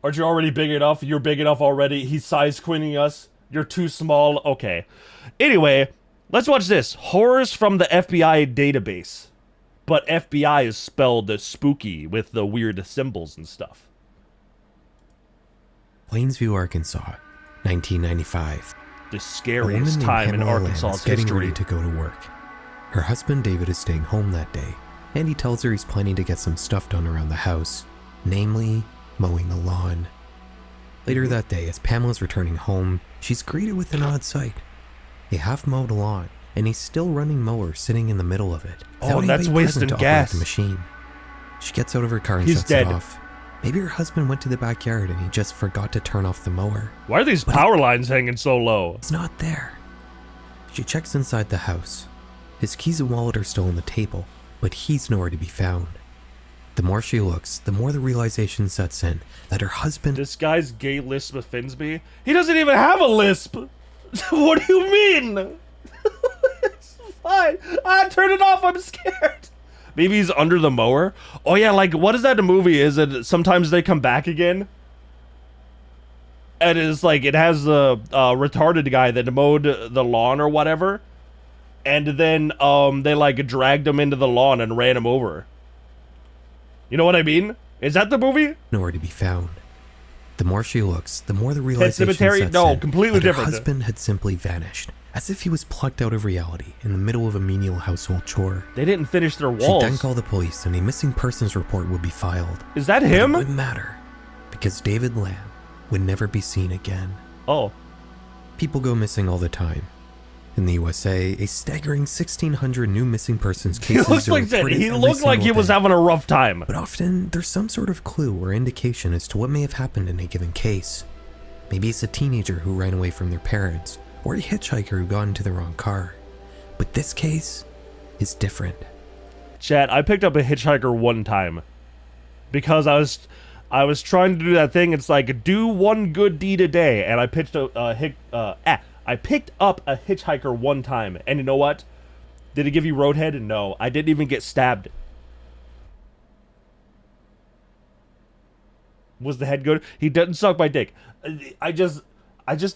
Aren't you already big enough? You're big enough already. He's size queening us. You're too small. Okay. Anyway, let's watch this. Horrors from the FBI database. But FBI is spelled spooky with the weird symbols and stuff. Plainsview, Arkansas, 1995. The scariest time in Arkansas's getting history. ready to go to work. Her husband David is staying home that day, and he tells her he's planning to get some stuff done around the house, namely mowing the lawn. Later that day, as Pamela's returning home, she's greeted with an odd sight. A half-mowed lawn, and a still running mower sitting in the middle of it. Oh, that's wasting gas. The machine. She gets out of her car and shuts it off. Maybe her husband went to the backyard and he just forgot to turn off the mower. Why are these power lines hanging so low? It's not there. She checks inside the house. His keys and wallet are still on the table, but he's nowhere to be found. The more she looks, the more the realization sets in that her husband... This guy's gay lisp offends me. He doesn't even have a lisp! What do you mean? It's fine. Turn it off, I'm scared. Maybe he's under the mower? Oh yeah, like, what is that movie? Is it Sometimes They Come Back Again? And it's like, it has a retarded guy that mowed the lawn or whatever. And then they like dragged him into the lawn and ran him over. You know what I mean? Is that the movie? Nowhere to be found. The more she looks, the more the realization Cemetery? sets No, in completely that her different. husband had simply vanished, as if he was plucked out of reality in the middle of a menial household chore. They didn't finish their walls. She'd then call the police and a missing persons report would be filed. Is that But him? it wouldn't matter, because David Lamb would never be seen again. Oh. People go missing all the time. In the USA, a staggering 1,600 new missing persons He cases looks are like that. reported He every looked like he single was day. having a rough time. But often, there's some sort of clue or indication as to what may have happened in a given case. Maybe it's a teenager who ran away from their parents, or a hitchhiker who got into the wrong car. But this case is different. Chat, I picked up a hitchhiker one time. Because I was trying to do that thing. It's like, do one good deed a day. And I picked up a hitchhiker one time. And you know what? Did it give you roadhead? No. I didn't even get stabbed. Was the head good? He didn't suck my dick. I just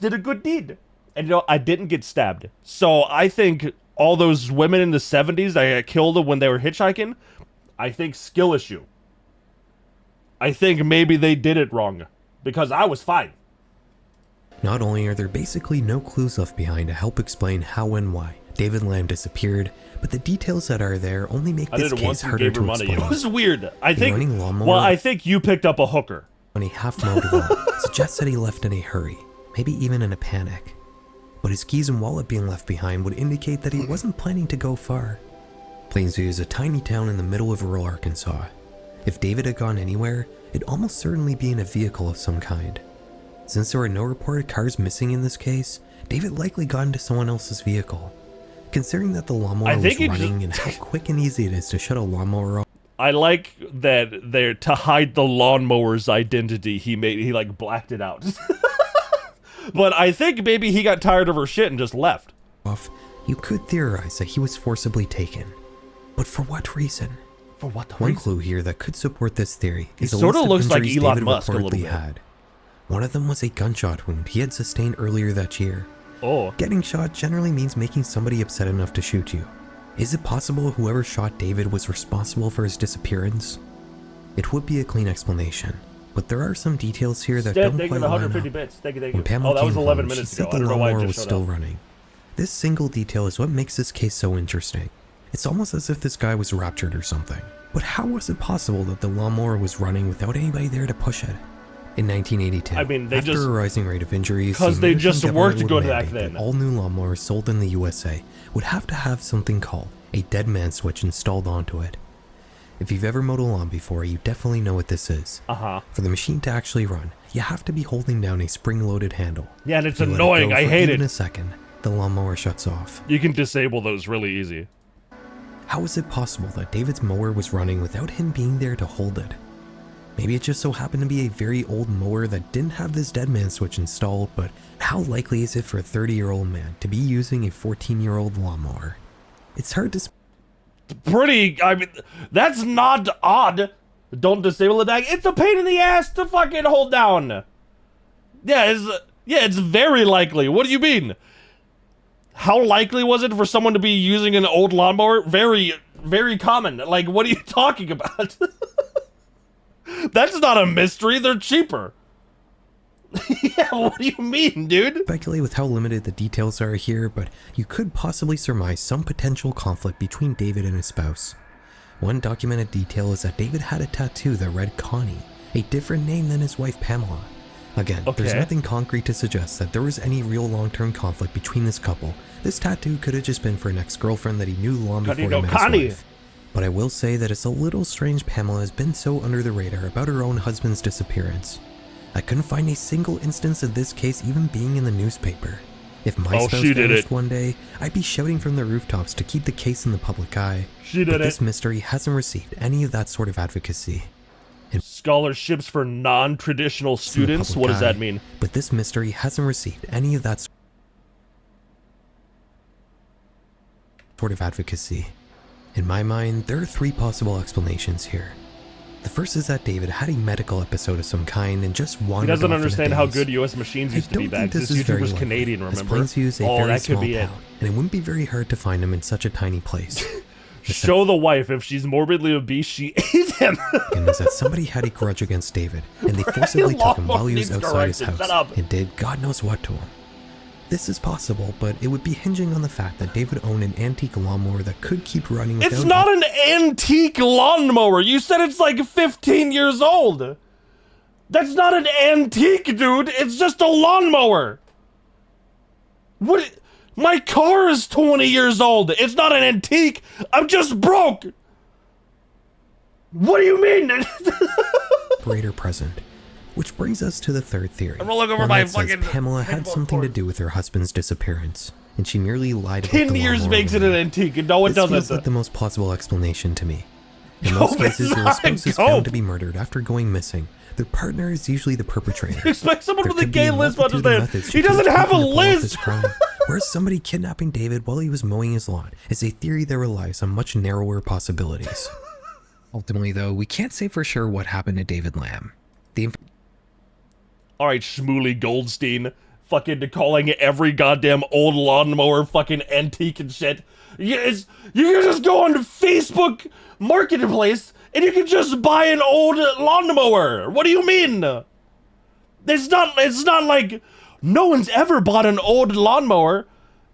did a good deed. And you know, I didn't get stabbed. So I think all those women in the 70s that got killed when they were hitchhiking, I think skill issue. I think maybe they did it wrong. Because I was fine. Not only are there basically no clues left behind to help explain how and why David Lamb disappeared, but the details that are there only make this case harder to explain. It was weird. I The running lawnmower, well, I think you picked up a hooker. on a half-mowed lawn suggests that he left in a hurry, maybe even in a panic. But his keys and wallet being left behind would indicate that he wasn't planning to go far. Plainsview is a tiny town in the middle of rural Arkansas. If David had gone anywhere, it'd almost certainly be in a vehicle of some kind. Since there were no reported cars missing in this case, David likely got into someone else's vehicle. Considering that the lawnmower was running and how quick and easy it is to shut a lawnmower off. I like that there, to hide the lawnmower's identity, he like blacked it out. But I think maybe he got tired of her shit and just left. You could theorize that he was forcibly taken. But for what reason? For what the One reason? clue here that could support this theory He is a sort of list looks like injuries Elon David Musk a little reportedly bit. had. One of them was a gunshot wound he had sustained earlier that year. Oh. Getting shot generally means making somebody upset enough to shoot you. Is it possible whoever shot David was responsible for his disappearance? It would be a clean explanation, but there are some details here that don't quite line up. Thank you. When Pamela that was came 11 home, minutes she said ago. I the don't know why lawnmower it was just still showed up. running. This single detail is what makes this case so interesting. It's almost as if this guy was raptured or something. But how was it possible that the lawnmower was running without anybody there to push it? In 1982, I mean, after a rising rate of injuries, because the they American just government worked would good back mandate then. that all new lawnmowers sold in the USA would have to have something called a dead man switch installed onto it. If you've ever mowed a lawn before, you definitely know what this is. For the machine to actually run, you have to be holding down a spring-loaded handle. Yeah, and it's If you let annoying. go I for hate even it. a second, the lawnmower shuts off. You can disable those really easy. How is it possible that David's mower was running without him being there to hold it? Maybe it just so happened to be a very old mower that didn't have this dead man switch installed, but how likely is it for a 30-year-old man to be using a 14-year-old lawnmower? It's hard to... I mean, that's not odd. Don't disable the dag. It's a pain in the ass to fucking hold down. Yeah, it's very likely. What do you mean? How likely was it for someone to be using an old lawnmower? Very, very common. Like, what are you talking about? That's not a mystery. They're cheaper. Yeah, what do you mean, dude? Speculate with how limited the details are here, but you could possibly surmise some potential conflict between David and his spouse. One documented detail is that David had a tattoo that read Connie, a different name than his wife Pamela. Again, there's nothing concrete to suggest that there was any real long-term conflict between this couple. This tattoo could have just been for an ex-girlfriend that he knew long before he met his wife. But I will say that it's a little strange Pamela has been so under the radar about her own husband's disappearance. I couldn't find a single instance of this case even being in the newspaper. If my spouse vanished one day, I'd be shouting from the rooftops to keep the case in the public eye. But this mystery hasn't received any of that sort of advocacy. Scholarships for non-traditional students? What does that mean? But this mystery hasn't received any of that sort of advocacy. In my mind, there are three possible explanations here. The first is that David had a medical episode of some kind and just wandered off. He doesn't understand how good U.S. machines used to be back. This YouTuber's Canadian, remember? This Plainview is a very small town, and it wouldn't be very hard to find him in such a tiny place. Show the wife, if she's morbidly obese, she ate him. And is that somebody had a grudge against David, and they forcibly took him while he was outside his house and did God knows what to him. This is possible, but it would be hinging on the fact that David owned an antique lawnmower that could keep running without... It's not an antique lawnmower! You said it's like 15 years old! That's not an antique, dude! It's just a lawnmower! What? My car is 20 years old! It's not an antique! I'm just broke! What do you mean? Operator present. Which brings us to the third theory. I'm rolling over my fucking Pamela had something to do with her husband's disappearance, and she merely lied about 10 years makes it an antique, and no, it doesn't. This feels like the most plausible explanation to me. In most cases, your spouse is found to be murdered after going missing. Their partner is usually the perpetrator. You expect someone with a gay lisp to understand? He doesn't have a lisp! Whereas somebody kidnapping David while he was mowing his lawn is a theory that relies on much narrower possibilities. Ultimately, though, we can't say for sure what happened to David Lamb. Alright, Shmuley Goldstein, fucking calling every goddamn old lawnmower fucking antique and shit. You can just go on Facebook Marketplace and you can just buy an old lawnmower. What do you mean? It's not like no one's ever bought an old lawnmower.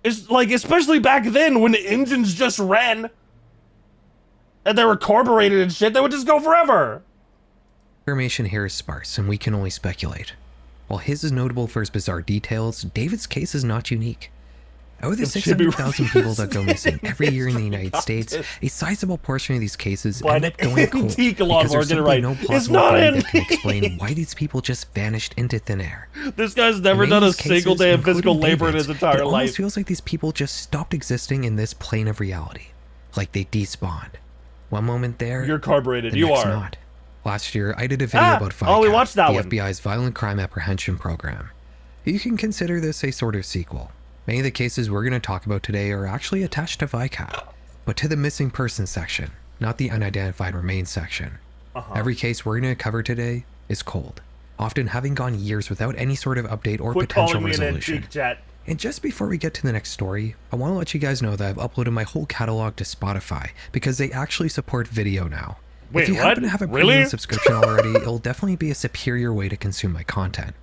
It's like, especially back then when the engines just ran and they were carbureted and shit, they would just go forever. Information here is sparse and we can only speculate. While his is notable for his bizarre details, David's case is not unique. Out of the 600,000 people that go missing every year in the United States, a sizable portion of these cases end up going cold because there's simply no possible way that can explain why these people just vanished into thin air. This guy's never done a single day of physical labor in his entire life. It almost feels like these people just stopped existing in this plane of reality. Like they despawned. One moment there, you're carbureted, the you next are. Not. Last year, I did a video about FICAP, we watched that the one. FBI's violent crime apprehension program. You can consider this a sort of sequel. Many of the cases we're going to talk about today are actually attached to FICAP, but to the missing persons section, not the unidentified remains section. Every case we're going to cover today is cold, often having gone years without any sort of update or potential resolution. And just before we get to the next story, I want to let you guys know that I've uploaded my whole catalog to Spotify because they actually support video now. Wait, if you happen to have a premium subscription already, it'll definitely be a superior way to consume my content.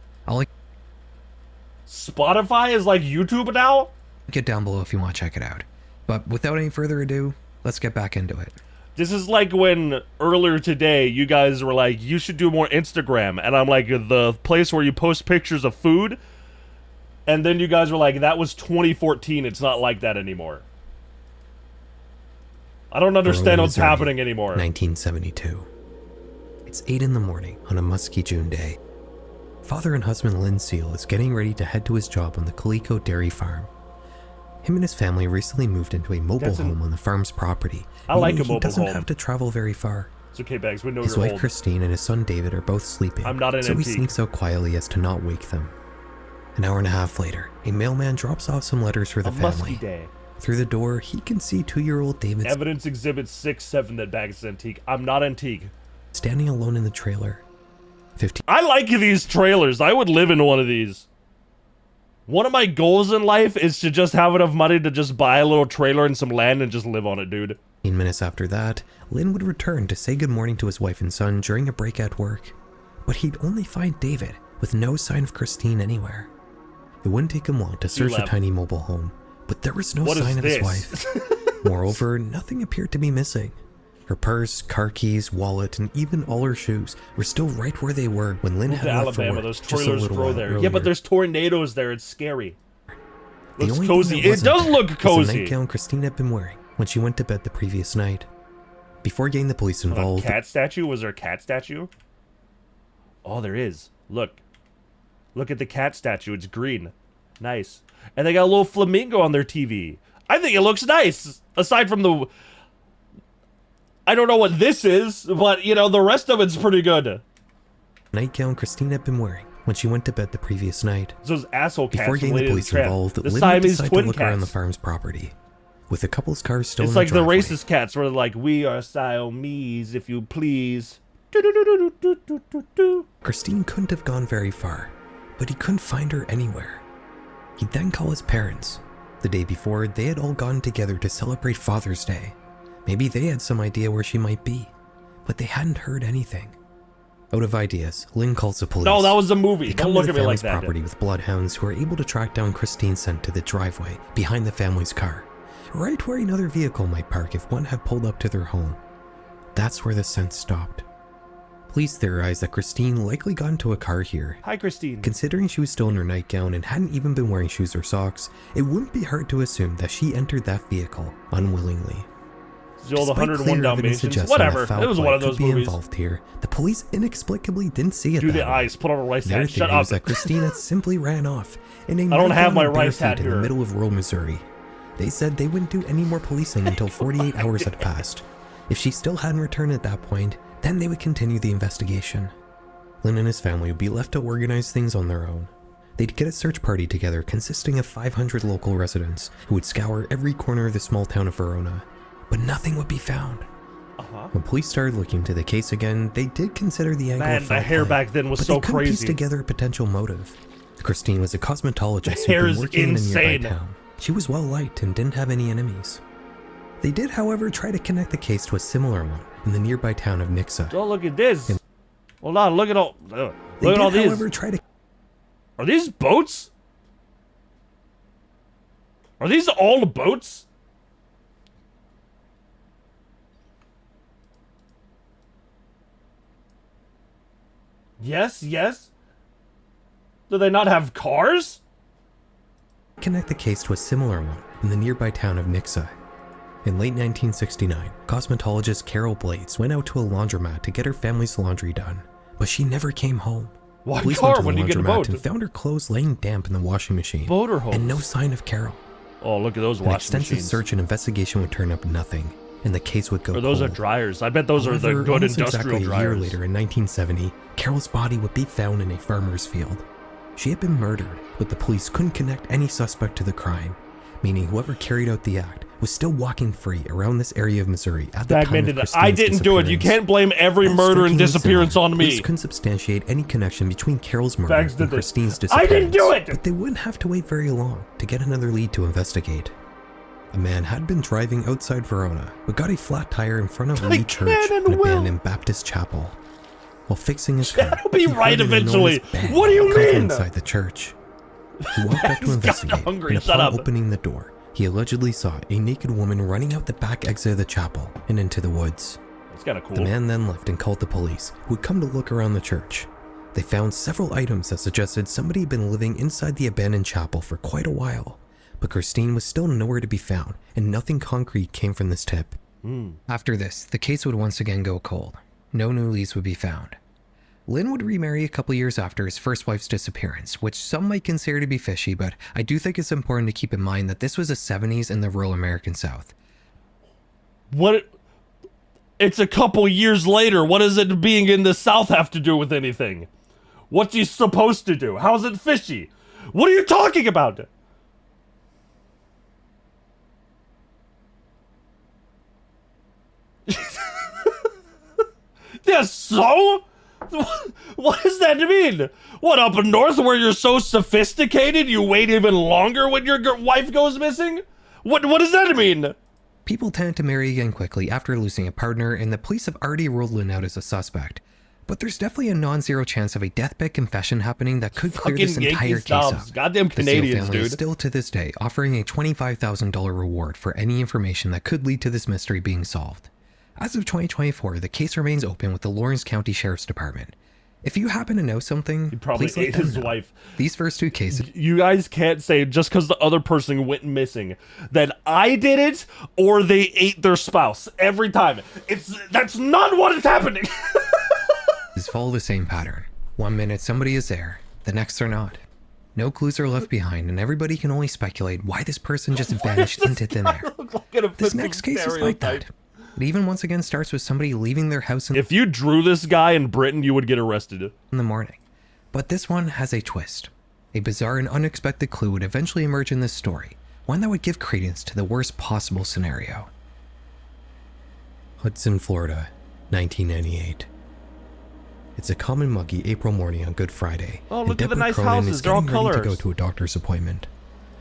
Spotify is like YouTube now? Link it down below if you want to check it out. But without any further ado, let's get back into it. This is like when earlier today you guys were like, you should do more Instagram, and I'm like, the place where you post pictures of food, and then you guys were like, that was 2014, it's not like that anymore. I don't understand what's happening anymore. 1972. It's 8 in the morning on a musky June day. Father and husband Lynn Seal is getting ready to head to his job on the Calico Dairy Farm. Him and his family recently moved into a mobile home on the farm's property. I like a mobile home. He doesn't have to travel very far. It's okay, Bags. We know his wife Christine and his son David are both sleeping. I'm not an so he sneaks out quietly as to not wake them. An hour and a half later, a mailman drops off some letters for the family. Day. Through the door, he can see 2-year-old David's... Evidence Exhibit 6-7 that Bags is antique. I'm not antique. standing alone in the trailer. 15 I like these trailers. I would live in one of these. One of my goals in life is to just have enough money to just buy a little trailer and some land and just live on it, dude. minutes after that, Lynn would return to say good morning to his wife and son during a break at work. But he'd only find David with no sign of Christine anywhere. It wouldn't take him long to search the tiny mobile home, but there was no sign of his wife. Moreover, nothing appeared to be missing. Her purse, car keys, wallet, and even all her shoes were still right where they were when Lynn had left for work those just a trailers little grow while there. earlier. Yeah, but there's tornadoes there. It's scary. The Looks only cozy. thing that It does wasn't look there was cozy. the nightgown Christine had been wearing when she went to bed the previous night. Before getting the police involved, A cat statue? Was there a cat statue? Oh, there is. Look. Look at the cat statue. It's green. Nice. And they got a little flamingo on their TV. I think it looks nice. Aside from the... I don't know what this is, but, you know, the rest of it's pretty good. nightgown Christine had been wearing when she went to bed the previous night. Those asshole cats. Before getting the police involved, the Lynn would Siamese decide to twin look around the cats. farm's property. With a couple's cars still It's in the like the driveway. racist cats where they're like, we are Siamese, if you please. Christine couldn't have gone very far, but he couldn't find her anywhere. He'd then call his parents. The day before, they had all gone together to celebrate Father's Day. Maybe they had some idea where she might be, but they hadn't heard anything. Out of ideas, Lynn calls the police. No, that was a movie. They Don't come look to at the me like family's that. property with bloodhounds who are able to track down Christine's scent to the driveway behind the family's car, right where another vehicle might park if one had pulled up to their home. That's where the scent stopped. Police theorize that Christine likely got into a car here. Hi, Christine. Considering she was still in her nightgown and hadn't even been wearing shoes or socks, it wouldn't be hard to assume that she entered that vehicle unwillingly. The old Despite 101 clear evidence Dalmatians. suggesting Whatever. that foul It was play one of could those be movies. involved here, the police inexplicably didn't see it Do that the way. eyes. Put on a rice Their hat. Shut theory up. is that Christina simply ran off in a I don't have my nightgown and rice bare hat feet in the here. middle of rural Missouri. They said they wouldn't do any more policing until 48 hours had passed. If she still hadn't returned at that point, then they would continue the investigation. Lynn and his family would be left to organize things on their own. They'd get a search party together consisting of 500 local residents who would scour every corner of the small town of Verona, but nothing would be found. When police started looking into the case again, they did consider the angle Man, of foul the hair play, back then was but so they couldn't piece crazy. together a potential motive. Christine was a cosmetologist The hair who'd is been working in a nearby insane. town. She was well liked and didn't have any enemies. They did, however, try to connect the case to a similar one in the nearby town of Nixa. Oh, look at this. Hold on. Look at all. Look They at did, all these. however, try to Are these boats? Are these all boats? Yes, yes. Do they not have cars? connect the case to a similar one in the nearby town of Nixa. In late 1969, cosmetologist Carol Blades went out to a laundromat to get her family's laundry done, but she never came home. Why Police car went to when the you get a laundromat boat? and found her clothes laying damp in the washing machine, Boat or hose? and no sign of Carol. Oh, look at those An washing extensive machines. search and investigation would turn up nothing, and the case would go Or those are cold. dryers. I bet those are the However, good almost industrial exactly a year dryers. later in 1970, Carol's body would be found in a farmer's field. She had been murdered, but the police couldn't connect any suspect to the crime, meaning whoever carried out the act was still walking free around this area of Missouri at the time Bagman of did it. Christine's I didn't do it. You disappearance. can't blame every While murder and strikingly disappearance similar, on me. Police couldn't substantiate any connection between Carol's murder Bags did and this. Christine's I disappearance. didn't do it! But they wouldn't have to wait very long to get another lead to investigate. A man had been driving outside Verona, but got a flat tire in front of I Lee Church, can and an will. abandoned Baptist chapel. While fixing his car, That'll be he right heard an eventually. enormous bang What do you come from mean? inside the church. He walked up to He's investigate, kinda hungry. and Shut upon up. opening the door, he allegedly saw a naked woman running out the back exit of the chapel and into the woods. That's kind of cool. The man then left and called the police, who had come to look around the church. They found several items that suggested somebody had been living inside the abandoned chapel for quite a while, but Christine was still nowhere to be found, and nothing concrete came from this tip. After this, the case would once again go cold. No new leads would be found. Lynn would remarry a couple years after his first wife's disappearance, which some might consider to be fishy, but I do think it's important to keep in mind that this was the 70s in the rural American South. What? It's a couple years later. What does it being in the South have to do with anything? What's he supposed to do? How's it fishy? What are you talking about? Yeah, so? What does that mean? What, up north where you're so sophisticated you wait even longer when your wife goes missing? What does that mean? People tend to marry again quickly after losing a partner, and the police have already ruled Lynn out as a suspect. But there's definitely a non-zero chance of a deathbed confession happening that could clear this entire case up. Goddamn Canadians, the Seal family dude. is still to this day offering a $25,000 reward for any information that could lead to this mystery being solved. As of 2024, the case remains open with the Lawrence County Sheriff's Department. If you happen to know something, He probably please let ate them his know. wife. These first two cases You guys can't say just because the other person went missing that I did it or they ate their spouse every time. That's not what is happening. follow the same pattern. One minute somebody is there, the next they're not. No clues are left behind, and everybody can only speculate why this person just vanished into thin air. This next case is like that. It even once again starts with somebody leaving their house in If you drew this guy in Britain, you would get arrested. the morning. But this one has a twist. A bizarre and unexpected clue would eventually emerge in this story, one that would give credence to the worst possible scenario. Hudson, Florida, 1998. It's a common muggy April morning on Good Friday. Oh, and look at the Deborah nice Cronin houses. is They're all getting ready to go colors. to a doctor's appointment.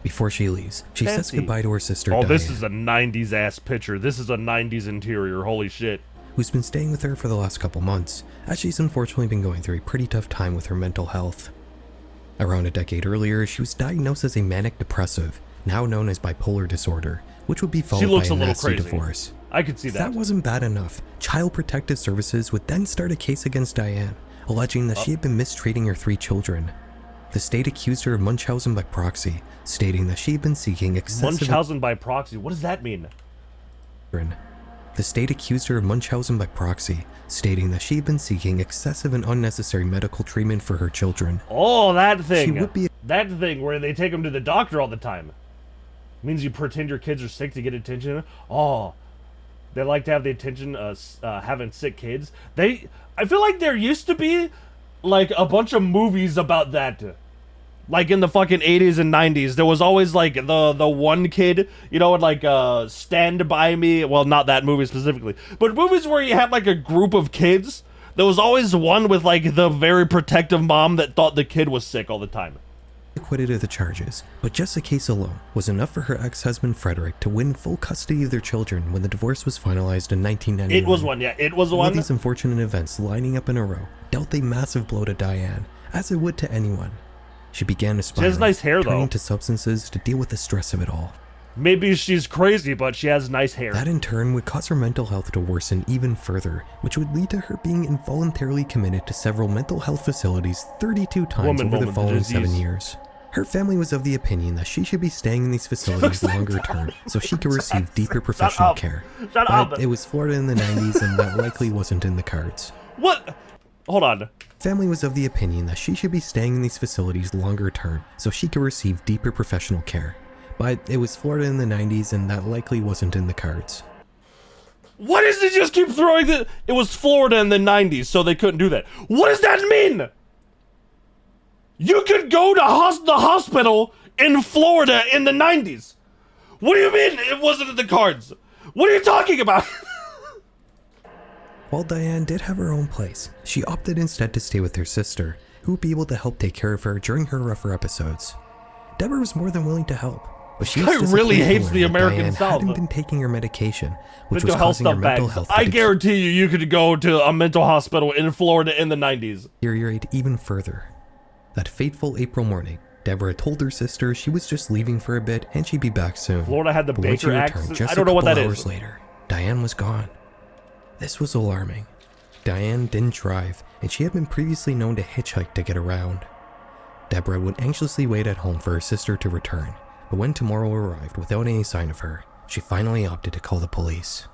Before she leaves, she says Fancy. goodbye to her sister Oh, Diane, this is a 90s ass picture. This is a 90s interior. Holy shit. who's been staying with her for the last couple months, as she's unfortunately been going through a pretty tough time with her mental health. Around a decade earlier, she was diagnosed as a manic depressive, now known as bipolar disorder, which would be followed looks by a a little nasty crazy. divorce. I could see If that. that wasn't bad enough, Child Protective Services would then start a case against Diane, alleging that she had been mistreating her 3 children. The state accused her of Munchausen by proxy, stating that she had been seeking excessive Munchausen by proxy. What does that mean? children. The state accused her of Munchausen by proxy, stating that she had been seeking excessive and unnecessary medical treatment for her children. Oh, that thing. She would be That thing where they take them to the doctor all the time. Means you pretend your kids are sick to get attention. Oh, they like to have the attention having sick kids. I feel like there used to be like a bunch of movies about that. Like in the fucking 80s and 90s, there was always like the one kid, you know, would like Stand By Me. Well, not that movie specifically, but movies where you had like a group of kids. There was always one with like the very protective mom that thought the kid was sick all the time. acquitted of the charges, but just the case alone was enough for her ex-husband Frederick to win full custody of their children when the divorce was finalized in 1991. It was one, yeah, it was All one. these unfortunate events lining up in a row dealt a massive blow to Diane, as it would to anyone. She began to spiral, nice hair, turning though. to substances to deal with the stress of it all. Maybe she's crazy, but she has nice hair. That in turn would cause her mental health to worsen even further, which would lead to her being involuntarily committed to several mental health facilities 32 times over the following 7 years. Her family was of the opinion that she should be staying in these facilities longer term, so she could receive deeper professional care. Shut up. But it was Florida in the 90s, and that likely wasn't in the cards. What? Hold on. Family was of the opinion that she should be staying in these facilities longer term, so she could receive deeper professional care. But it was Florida in the 90s, and that likely wasn't in the cards. What is it? Just keep throwing the. It was Florida in the 90s, so they couldn't do that. What does that mean? You could go to the hospital in Florida in the 90s. What do you mean it wasn't in the cards? What are you talking about? While Diane did have her own place, she opted instead to stay with her sister, who would be able to help take care of her during her rougher episodes. Deborah was more than willing to help, but she was Guy really disappointed to hates learn the that American Diane South. hadn't been taking her medication, which Mental was health causing her stuff mental bags. health I to guarantee you could go to a mental hospital in Florida in the 90s. deteriorate even further. That fateful April morning, Deborah told her sister she was just leaving for a bit and she'd be back soon. Florida had the But when she Baker returned accent. just I don't know a what couple that hours is. later, Diane was gone. This was alarming. Diane didn't drive, and she had been previously known to hitchhike to get around. Deborah would anxiously wait at home for her sister to return, but when tomorrow arrived without any sign of her, she finally opted to call the police.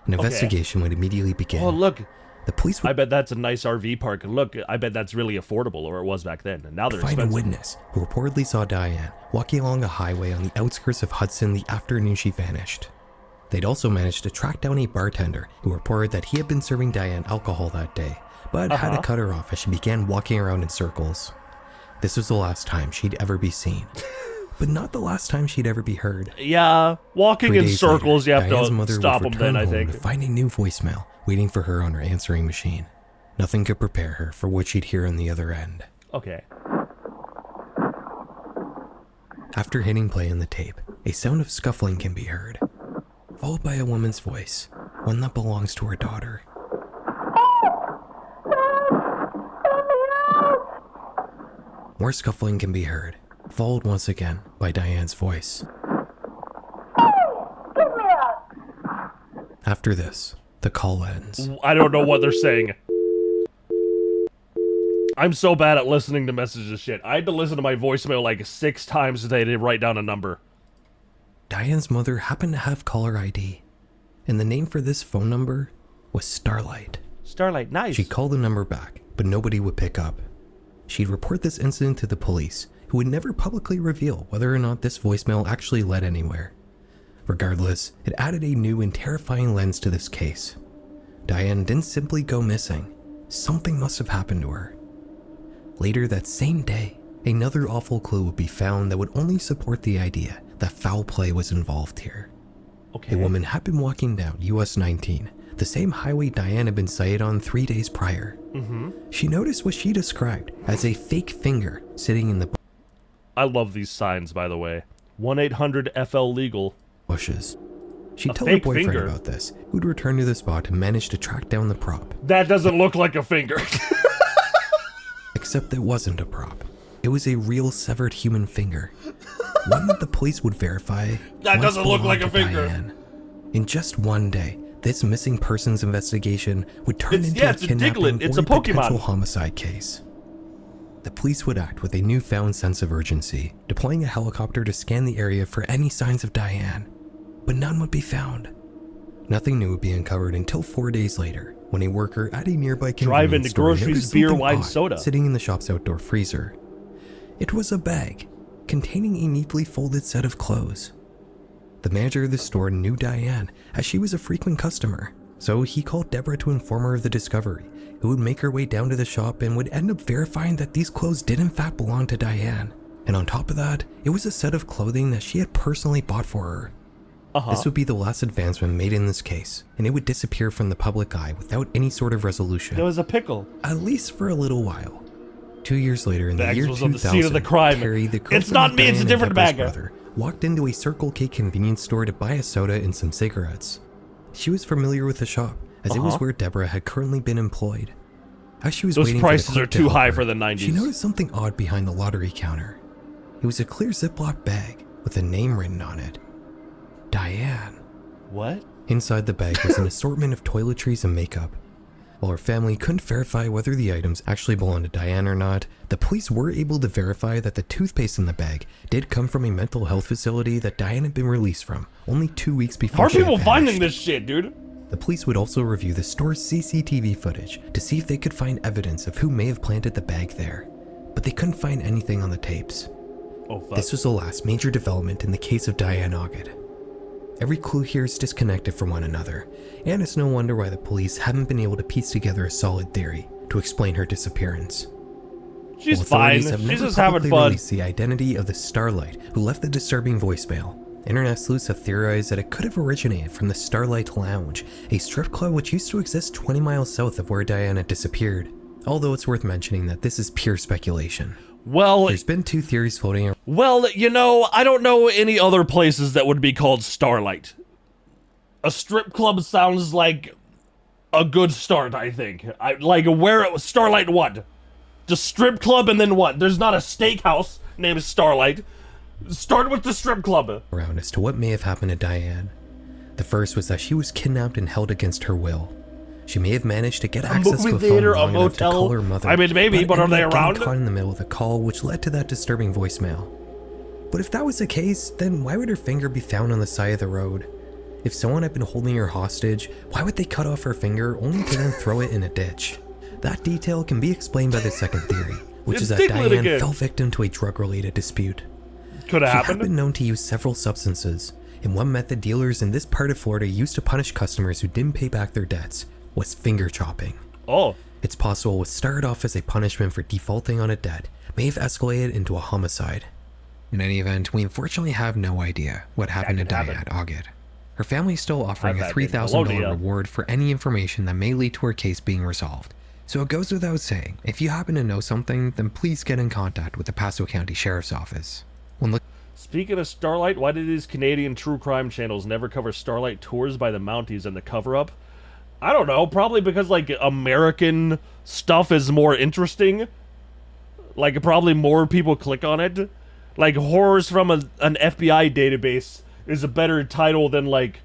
An investigation would immediately begin. Oh, look. The police would I bet that's a nice RV park. And look, I bet that's really affordable, or it was back then. And now they're find a expensive. witness who reportedly saw Diane walking along a highway on the outskirts of Hudson the afternoon she vanished. They'd also managed to track down a bartender who reported that he had been serving Diane alcohol that day, but had to cut her off as she began walking around in circles. This was the last time she'd ever be seen, but not the last time she'd ever be heard. Yeah, walking 3 in days later, circles, you have Diane's to mother stop would them then, return I home think. to find a new voicemail waiting for her on her answering machine. Nothing could prepare her for what she'd hear on the other end. Okay. After hitting play on the tape, a sound of scuffling can be heard, followed by a woman's voice, one that belongs to her daughter. More scuffling can be heard, followed once again by Diane's voice. After this, the call ends. I don't know what they're saying. I'm so bad at listening to messages shit. I had to listen to my voicemail like 6 times today to write down a number. Diane's mother happened to have caller ID, and the name for this phone number was Starlight. Starlight, nice. She called the number back, but nobody would pick up. She'd report this incident to the police, who would never publicly reveal whether or not this voicemail actually led anywhere. Regardless, it added a new and terrifying lens to this case. Diane didn't simply go missing. Something must have happened to her. Later that same day, another awful clue would be found that would only support the idea that foul play was involved here. Okay. A woman had been walking down US 19, the same highway Diane had been sighted on 3 days prior. She noticed what she described as a fake finger sitting in the I love these signs, by the way. 1-800-FL-LEGAL. bushes. She'd A tell her fake boyfriend finger? about this, who'd return to the spot and manage to track down the prop. That doesn't look like a finger. Except it wasn't a prop. It was a real severed human finger. One that the police would verify That once doesn't look belonged like a to finger. Diane. In just one day, this missing persons investigation would turn It's- into yeah, a it's a kidnapping Diglett. It's or a a potential Pokemon. homicide case. The police would act with a newfound sense of urgency, deploying a helicopter to scan the area for any signs of Diane, but none would be found. Nothing new would be uncovered until 4 days later, when a worker at a nearby Drive into convenience store groceries, noticed beer, something wine, odd soda. sitting in the shop's outdoor freezer. It was a bag containing a neatly folded set of clothes. The manager of the store knew Diane, as she was a frequent customer, so he called Deborah to inform her of the discovery, who would make her way down to the shop and would end up verifying that these clothes did in fact belong to Diane. And on top of that, it was a set of clothing that she had personally bought for her. This would be the last advancement made in this case, and it would disappear from the public eye without any sort of resolution. There was a pickle. At least for a little while. 2 years later, in the Bags year was 2000, on the scene of the crime. Carrie, the It's girlfriend not of me, it's a Diane and different Deborah's bagger. brother, walked into a Circle K convenience store to buy a soda and some cigarettes. She was familiar with the shop, as it was where Deborah had currently been employed. As she was Those waiting prices for the are clerk to too help high her, for the 90s. She noticed something odd behind the lottery counter. It was a clear Ziploc bag with a name written on it. Diane. What? Inside the bag was an assortment of toiletries and makeup. While her family couldn't verify whether the items actually belonged to Diane or not, the police were able to verify that the toothpaste in the bag did come from a mental health facility that Diane had been released from only 2 weeks before. How are she had people vanished. finding this shit, dude? The police would also review the store's CCTV footage to see if they could find evidence of who may have planted the bag there, but they couldn't find anything on the tapes. Oh, fuck. This was the last major development in the case of Diane Augat. Every clue here is disconnected from one another, and it's no wonder why the police haven't been able to piece together a solid theory to explain her disappearance. She's While fine. authorities have She's never just having publicly fun. released the identity of the Starlight who left the disturbing voicemail, internet sleuths have theorized that it could have originated from the Starlight Lounge, a strip club which used to exist 20 miles south of where Diane had disappeared. Although it's worth mentioning that this is pure speculation. Well, There's been 2 theories floating around. well, you know, I don't know any other places that would be called Starlight. A strip club sounds like a good start, I think. Like where Starlight what? Just strip club and then what? There's not a steakhouse named Starlight. Start with the strip club. As to what may have happened to Diane. The first was that she was kidnapped and held against her will. She may have managed to get access to a movie phone theater, long a enough to motel. call her mother. I mean, maybe, but are ended they up getting around? caught in the middle of the call, which led to that disturbing voicemail. But if that was the case, then why would her finger be found on the side of the road? If someone had been holding her hostage, why would they cut off her finger only to then throw it in a ditch? That detail can be explained by the second theory, which It's is that Diglett Diane again. fell victim to a drug-related dispute. Could have She had happened. been known to use several substances, and one method dealers in this part of Florida used to punish customers who didn't pay back their debts was finger chopping. Oh, It's possible what started off as a punishment for defaulting on a debt may have escalated into a homicide. In any event, we unfortunately have no idea what happened to That Diane could Augat. Her family is still offering I've a had $3,000 Nickelodeon. reward for any information that may lead to her case being resolved, So it goes without saying, if you happen to know something, then please get in contact with the Pasco County Sheriff's Office. When Speaking of Starlight, why did these Canadian true crime channels never cover Starlight tours by the Mounties and the cover-up? I don't know, probably because, like, American stuff is more interesting. Like, probably more people click on it. Like, horrors from an FBI database is a better title than, like,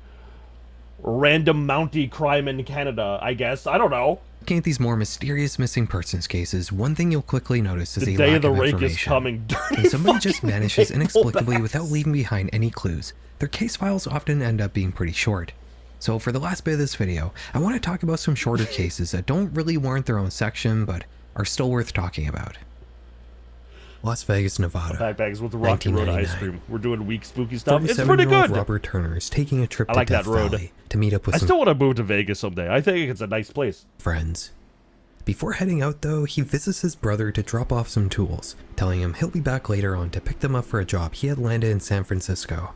random Mountie crime in Canada, I guess. I don't know. looking at these more mysterious missing persons cases, one thing you'll quickly notice is The a day lack of the of rake information. is coming. Dirty When somebody just fucking vanishes inexplicably Nickelbacks. without leaving behind any clues, their case files often end up being pretty short. So for the last bit of this video, I want to talk about some shorter cases that don't really warrant their own section, but are still worth talking about. Las Vegas, Nevada. Backpacks with the Rocky Road ice 1999. cream. We're doing weak spooky stuff. It's pretty 37-year-old good. Robert Turner is taking a trip I to like that Death road. Valley to meet up with I some still want to move to Vegas someday. I think it's a nice place. friends. Before heading out though, he visits his brother to drop off some tools, telling him he'll be back later on to pick them up for a job he had landed in San Francisco.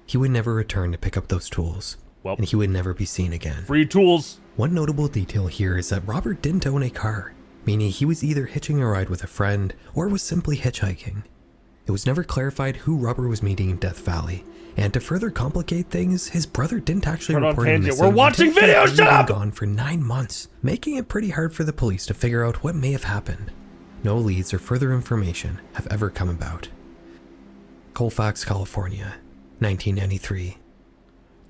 He would never return to pick up those tools, Well, and he would never be seen again. free tools. One notable detail here is that Robert didn't own a car, meaning he was either hitching a ride with a friend or was simply hitchhiking. It was never clarified who Robert was meeting in Death Valley, and to further complicate things, his brother didn't actually Turn on report him tangent. missing We're watching until he had videos, already shut been up! gone for 9 months, making it pretty hard for the police to figure out what may have happened. No leads or further information have ever come about. Colfax, California, 1993.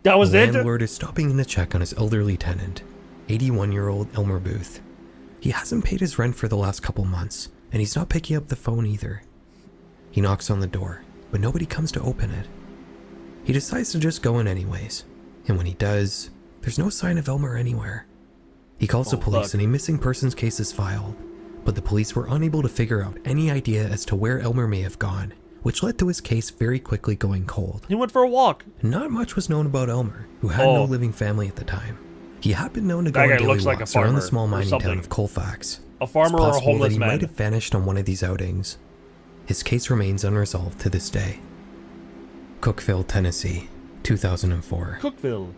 That was The it? landlord is stopping in to check on his elderly tenant, 81-year-old Elmer Booth. He hasn't paid his rent for the last couple months, and he's not picking up the phone either. He knocks on the door, but nobody comes to open it. He decides to just go in anyways, and when he does, there's no sign of Elmer anywhere. He calls the police fuck. and a missing persons case is filed, but the police were unable to figure out any idea as to where Elmer may have gone, which led to his case very quickly going cold. He went for a walk. Not much was known about Elmer, who had Oh. no living family at the time. He had been known to go That on guy daily looks like a walks around the farmer small or mining something. town of Colfax. A farmer It's or a possible that homeless he might man. have vanished on one of these outings. His case remains unresolved to this day. Cookeville, Tennessee, 2004. Cookville.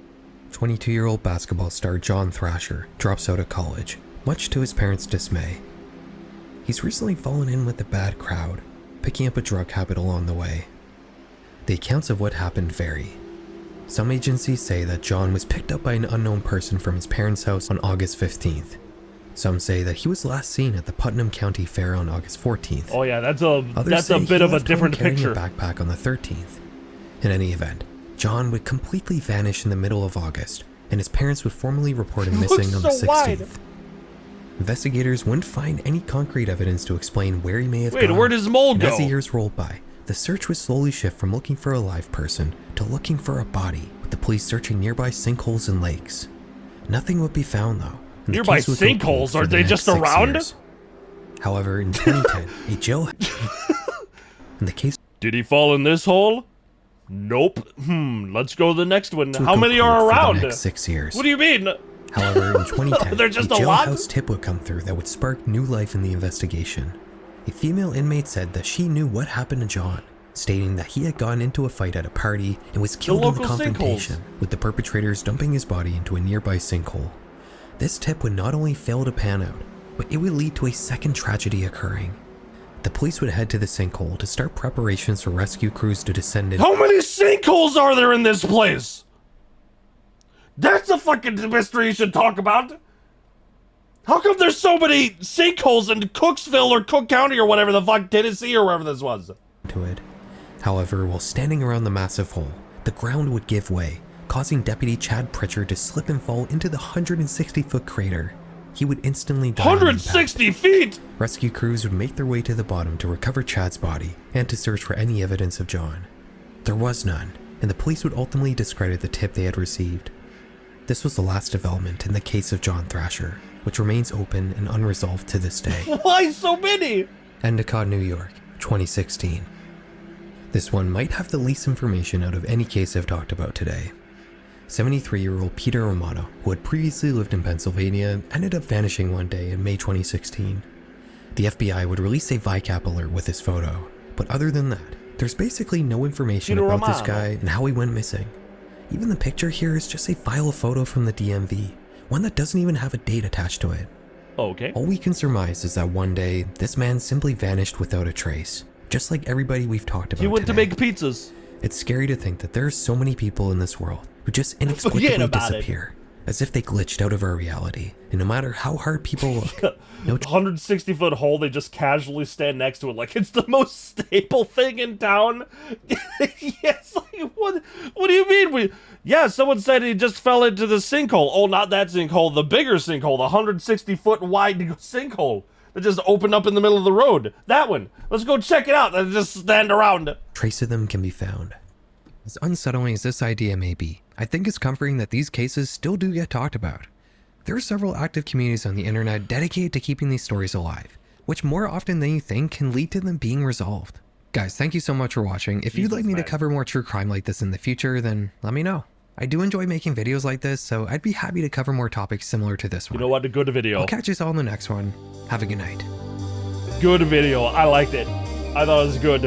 22-year-old basketball star John Thrasher drops out of college, much to his parents' dismay. He's recently fallen in with a bad crowd, picking up a drug habit along the way. The accounts of what happened vary. Some agencies say that John was picked up by an unknown person from his parents' house on August 15th. Some say that he was last seen at the Putnam County Fair on August 14th. Oh yeah, that's Others a say bit he of a left home different carrying picture. a backpack on the 13th. In any event, John would completely vanish in the middle of August, and his parents would formally report him Looks missing on the so 16th. wide. Investigators wouldn't find any concrete evidence to explain where he may have Wait, gone. where does Mole And go? as the years rolled by, the search would slowly shift from looking for a live person to looking for a body, with the police searching nearby sinkholes and lakes. Nothing would be found though. and the Nearby case would go cold sinkholes? for Are the they next just 6 around? years. However, in 2010, a jail and the case Did he fall in this hole? Nope. Let's go to the next one. would How go many cold are for around? the next 6 years. What do you mean? However, in 2010, They're just a a lot? jailhouse tip would come through that would spark new life in the investigation. A female inmate said that she knew what happened to John, stating that he had gotten into a fight at a party and was killed in the local confrontation, with the perpetrators dumping his body into a nearby sinkhole. This tip would not only fail to pan out, but it would lead to a second tragedy occurring. The police would head to the sinkhole to start preparations for rescue crews to descend in. How many sinkholes are there in this place? That's a fucking mystery you should talk about. How come there's so many sinkholes in Cooksville or Cook County or whatever the fuck, Tennessee or wherever this was? To it. However, while standing around the massive hole, the ground would give way, causing Deputy Chad Pritchard to slip and fall into the 160-foot crater. He would instantly die on impact. 160 feet? Rescue crews would make their way to the bottom to recover Chad's body and to search for any evidence of John. There was none, and the police would ultimately discredit the tip they had received. This was the last development in the case of John Thrasher, which remains open and unresolved to this day. Why so many? Endicott, New York, 2016. This one might have the least information out of any case I've talked about today. 73-year-old Peter Romano, who had previously lived in Pennsylvania, ended up vanishing one day in May 2016. The FBI would release a VICAP alert with his photo, but other than that, there's basically no information Peter about this Romano. guy and how he went missing. Even the picture here is just a file photo from the DMV, one that doesn't even have a date attached to it. Okay. All we can surmise is that one day, this man simply vanished without a trace, just like everybody we've talked about He went today. to make pizzas. It's scary to think that there are so many people in this world who just inexplicably about it. disappear, as if they glitched out of our reality. And no matter how hard people look, no 160-foot hole, they just casually stand next to it like it's the most staple thing in town. Yes, like, what do you mean? Yeah, someone said he just fell into the sinkhole. Oh, not that sinkhole, the bigger sinkhole, the 160-foot wide sinkhole that just opened up in the middle of the road. That one. Let's go check it out and just stand around. trace of them can be found. As unsettling as this idea may be, I think it's comforting that these cases still do get talked about. There are several active communities on the internet dedicated to keeping these stories alive, which more often than you think can lead to them being resolved. Guys, thank you so much for watching. If you'd like me to cover more true crime like this in the future, then let me know. I do enjoy making videos like this, so I'd be happy to cover more topics similar to this one. You know what? A good video. I'll catch you all in the next one. Have a good night. Good video. I liked it. I thought it was good.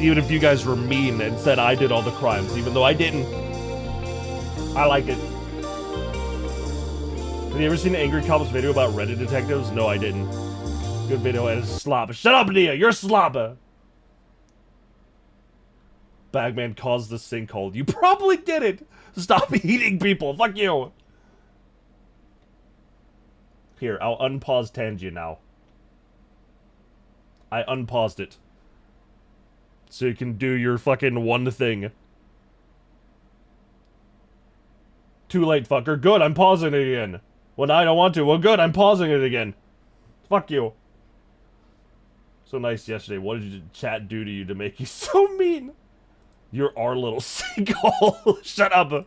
Even if you guys were mean and said I did all the crimes, even though I didn't. I liked it. Have you ever seen Angry Cop's video about Reddit detectives? No, I didn't. Good video, and it's slob. Shut up, Nia! You're slob! Bagman caused the sinkhole. You probably did it! Stop eating people! Fuck you! Here, I'll unpause Tangia now. I unpaused it. So you can do your fucking one thing. Too late, fucker. Good, I'm pausing it again. Well, now I don't want to. Well, good, I'm pausing it again. Fuck you. So nice yesterday. What did your chat do to you to make you so mean? You're our little sinkhole. Shut up.